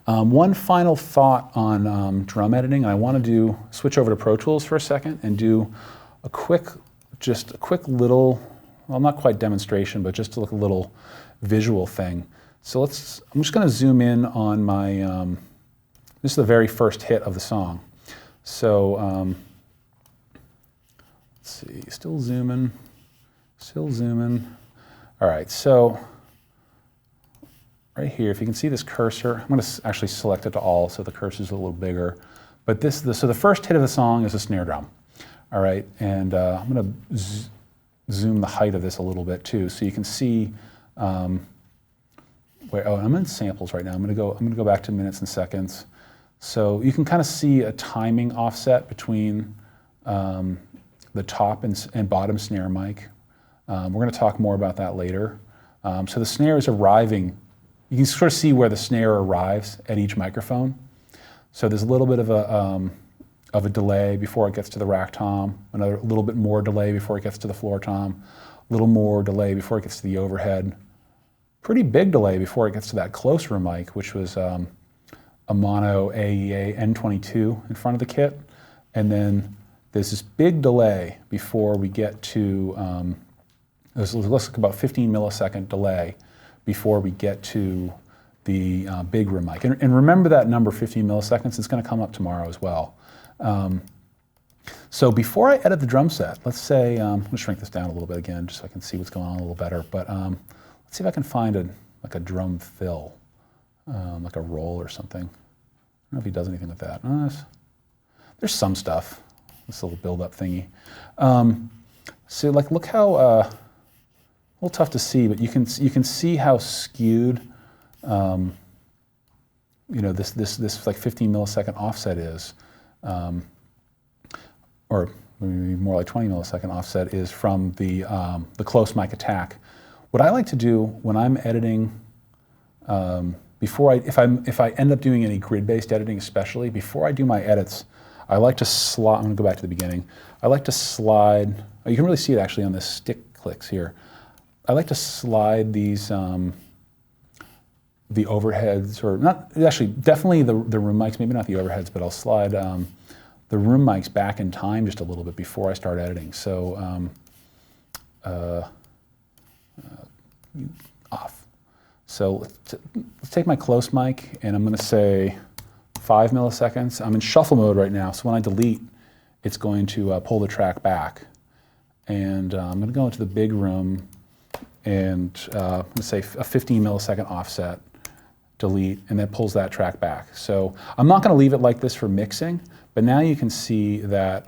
One final thought on drum editing, and I want to switch over to Pro Tools for a second and do a quick little, well, not quite demonstration, but just a little visual thing. So I'm just going to zoom in on my, this is the very first hit of the song. So let's see, still zooming. All right, so right here, if you can see this cursor, I'm going to actually select it to all so the cursor's a little bigger. But so the first hit of the song is a snare drum. All right, and I'm going to zoom the height of this a little bit too, so you can see I'm in samples right now. I'm going to go back to minutes and seconds. So you can kind of see a timing offset between the top and bottom snare mic. We're going to talk more about that later. So the snare is arriving. You can sort of see where the snare arrives at each microphone. So there's a little bit of a delay before it gets to the rack tom, another little bit more delay before it gets to the floor tom, a little more delay before it gets to the overhead, pretty big delay before it gets to that close room mic, which was a mono AEA N22 in front of the kit. And then there's this big delay before we get to, this looks like about 15 millisecond delay before we get to the big room mic. And remember that number, 15 milliseconds, it's going to come up tomorrow as well. So before I edit the drum set, let's say, I'm going to shrink this down a little bit again just so I can see what's going on a little better, but let's see if I can find like a drum fill, like a roll or something. I don't know if he does anything with that. There's some stuff, this little build-up thingy. So like, look how, a little tough to see, but you can see how skewed, you know, this like 15 millisecond offset is, or maybe more like 20 millisecond offset is from the close mic attack. What I like to do when I'm editing, if I end up doing any grid-based editing, especially before I do my edits, I like to slide. I'm going to go back to the beginning. I like to slide. Oh, you can really see it actually on the stick clicks here. I like to slide these the overheads, or not actually, definitely the room mics. Maybe not the overheads, but I'll slide the room mics back in time just a little bit before I start editing. So off. So let's take my close mic, and I'm going to say 5 milliseconds. I'm in shuffle mode right now, so when I delete, it's going to pull the track back. And I'm going to go into the big room, and I'm going to say a 15 millisecond offset, delete, and that pulls that track back. So I'm not going to leave it like this for mixing, but now you can see that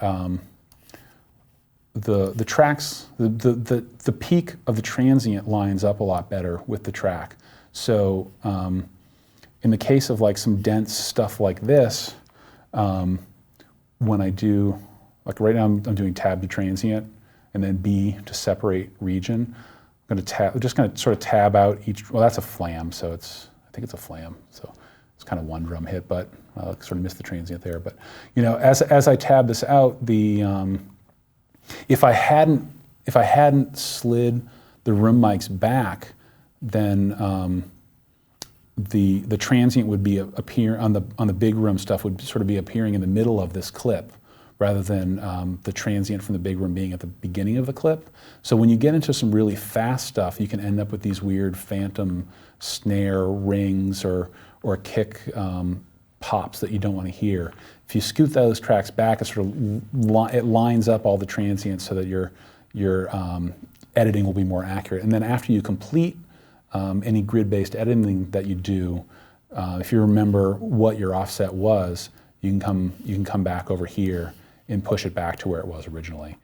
the tracks, the peak of the transient lines up a lot better with the track. So in the case of like some dense stuff like this, when I do, like right now I'm doing tab to transient and then B to separate region. I'm just going to sort of tab out each, well that's a flam, so I think it's a flam, so it's kind of one drum hit, but I sort of missed the transient there. But you know, as I tab this out, if I hadn't slid the room mics back, then the transient would be appear on the big room stuff would sort of be appearing in the middle of this clip, rather than the transient from the big room being at the beginning of the clip. So when you get into some really fast stuff, you can end up with these weird phantom snare rings or kick pops that you don't want to hear. If you scoot those tracks back, it sort of it lines up all the transients so that your editing will be more accurate. And then after you complete any grid-based editing that you do, if you remember what your offset was, you can come back over here and push it back to where it was originally.